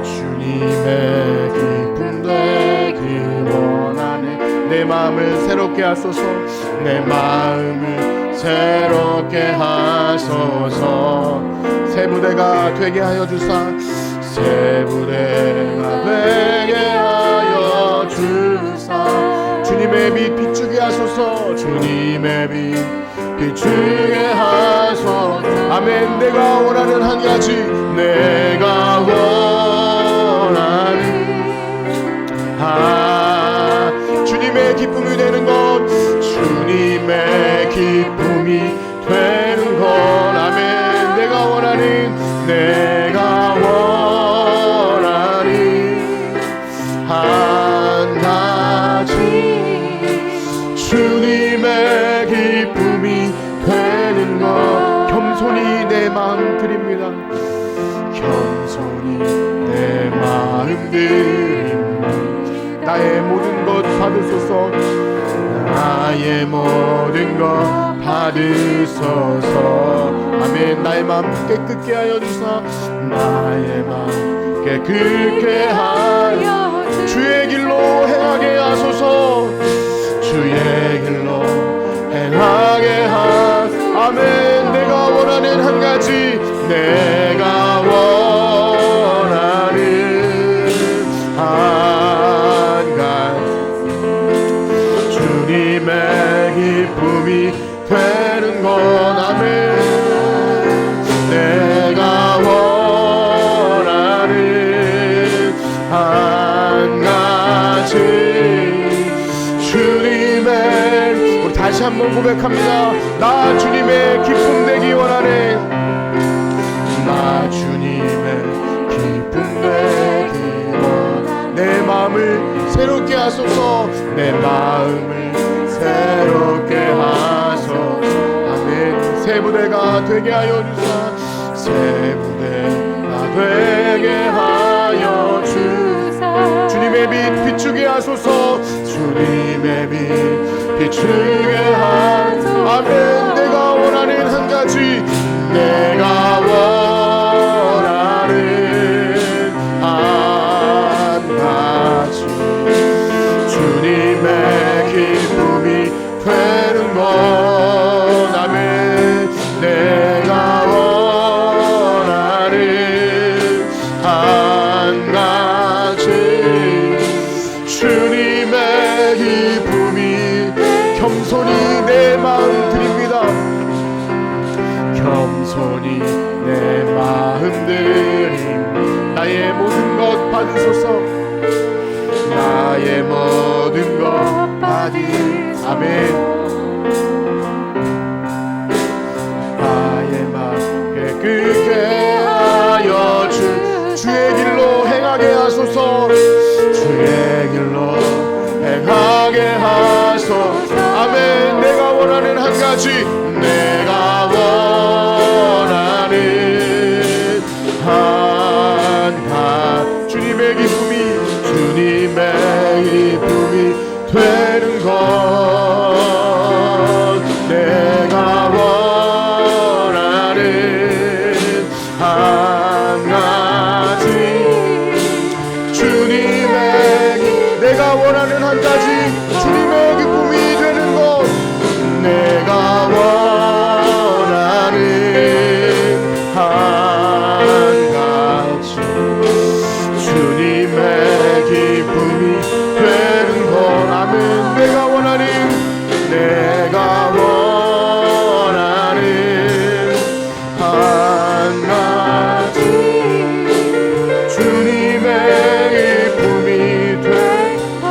주님의 기쁨 되길 원하네. 내 마음을 새롭게 하소서. 내 마음을 새롭게 하소서. 새 부대가 되게 하여 주사. 새 부대가 되게 하여 주사. 주님의 빛 비추게 하소서. 주님의 빛 비추게 하소서. 아멘. 내가 원하는 한 가지, 내가 원하는 주님의 기쁨이 되는 것, 주님의 기쁨이 되는 것. 아멘. 내가 원하는 한 가지, 주님의 기쁨이 되는 것. 겸손히 내 마음 드립니다. 겸손히 내 마음 드립니다. 나의 모든 것 받으소서. 나의 모든 것 받으소서. 아멘. 나의 마음 깨끗게 하여 주사. 나의 마음 깨끗게 하여 주의 길로 행하게 하소서. 주의 길로 행하게 하소서. 아멘. 내가 원하는 한 가지, 내가 원하는 한 가지, 주님의 기쁨이 되는 것. 아멘. 내가 원하는 한 가지, 주님의, 우리 다시 한번 고백합니다. 나 주님의 기쁨 되기 원하네. 나 주님의 기쁨 되기 원하네. 내 마음을 새롭게 하소서. 내 마음을 새롭게 하소서. 아멘. 새 부대가 되게 하여 주사. 새 부대가 되게 하여 주사. 주님의 빛 비추게 하소서. 주님의 빛 비추게 하소서. 아멘. 내가 원하는 한 가지, 내가 원하는 한 가지, 주님의 기쁨이 되는 것. 아멘. 내가 원하는 한 가지, 주님의 기쁨이. 겸손히 내 마음 드립니다. 겸손히 내 마음 드립니다. 나의 모든 것 받으소서. 나의 모든 것 받으소서. 아멘. 나의 마음 깨끗게 하여 주의 길로 행하게 하소서. 주의 길로 행하게 하소서. 아멘. 내가 원하는 한 가지, 내가 원하는 한 가지, 주님의 기쁨이, 주님의 기쁨이 되는 것. 내가 원하는 한 가지, 주님의, 내가 원하는 한 가지, 주님의 기쁨이 되는 것. 내가 원하는 한 가지, 주님의 기쁨이 되는 것. 아멘. 내가 원하는 한 가지, 주님의 기쁨이 되는 것.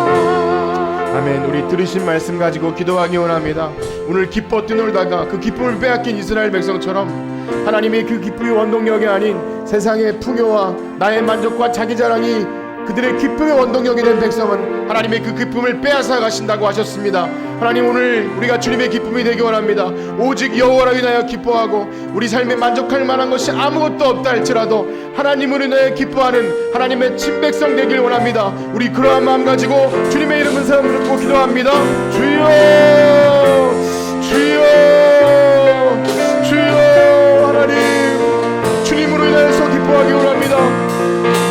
아멘. 우리 들으신 말씀 가지고 기도하기 원합니다. 오늘 기뻐 뛰놀다가 그 기쁨을 빼앗긴 이스라엘 백성처럼 하나님의 그 기쁨이 원동력이 아닌 세상의 풍요와 나의 만족과 자기 자랑이 그들의 기쁨의 원동력이 된 백성은 하나님의 그 기쁨을 빼앗아 가신다고 하셨습니다. 하나님, 오늘 우리가 주님의 기쁨이 되기 원합니다. 오직 여호와로 인하여 기뻐하고 우리 삶에 만족할 만한 것이 아무것도 없다 할지라도 하나님으로 인하여 기뻐하는 하나님의 친백성 되길 원합니다. 우리 그러한 마음 가지고 주님의 이름은 사람 부르고 기도합니다. 주여, 주여, 주여. 하나님, 주님으로 인하여서 기뻐하기 원합니다.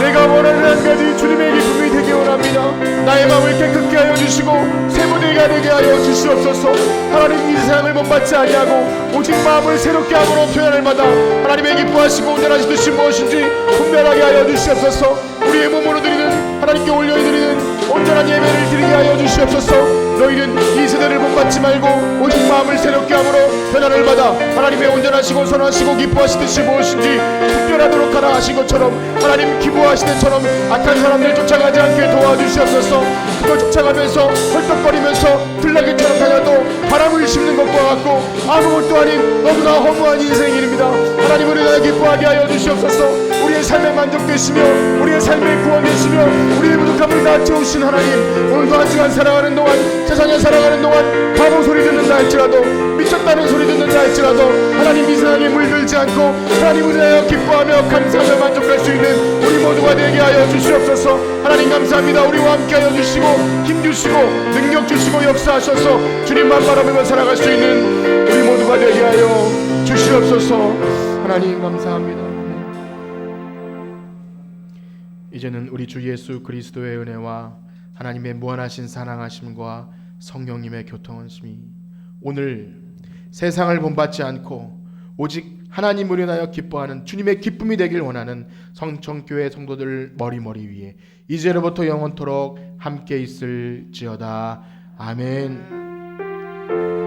내가 원하는 한 가지 주님의 기쁨이 되기 원합니다. 나의 마음을 깨끗게 하여 주시고 세무대가 되게 하여 주시옵소서. 하나님, 이 세상을 본받지 아니하고 오직 마음을 새롭게 함으로 표현을 받아 하나님의 기뻐하시고 온전하신 뜻이 무엇인지 분별하게 하여 주시옵소서. 우리의 몸으로 드리는, 하나님께 올려드리는 온전한 예배를 드리게 하여 주시옵소서. 너희는 이 세대를 본받지 말고 오직 마음을 새롭게 함으로 변화를 받아 하나님의 온전하시고 선하시고 기뻐하신 뜻이 무엇인지 특별하도록 하라 하신 것처럼 하나님 기뻐하신 때처럼 악한 사람들 쫓아가지 않게 도와주시옵소서. 그걸 쫓아가면서 헐떡거리면서 들나귀처럼 다녀도 바람을 씹는 것과 같고 아무것도 아닌 너무나 허무한 인생입니다. 하나님을 인하여 기뻐하게 하여 주시옵소서. 우리의 삶에 만족되시며 우리의 삶에 구원되시며 우리의 부족함을 다 채우신 하나님, 오늘도 한 시간 살아가는 동안, 세상에 살아가는 동안 바보 소리 듣는다 할지라도, 미쳤다는 소리 듣는다 할지라도 하나님 이 세상에 물들지 않고 하나님을 인하여 기뻐하며 감사하며 만족할 수 있는 우리 모두가 되게 하여 주시옵소서. 하나님 감사합니다. 우리와 함께 하여 주시고 힘 주시고 능력 주시고 역사하셔서 주님만 바라보며 살아갈 수 있는 우리 모두가 되게 하여 주시옵소서. 하나님 감사합니다. 이제는 우리 주 예수 그리스도의 은혜와 하나님의 무한하신 사랑하심과 성령님의 교통하심이 오늘 세상을 본받지 않고 오직 하나님을 인하여 기뻐하는 주님의 기쁨이 되길 원하는 성천교회 성도들 머리 위에 이제로부터 영원토록 함께 있을지어다. 아멘.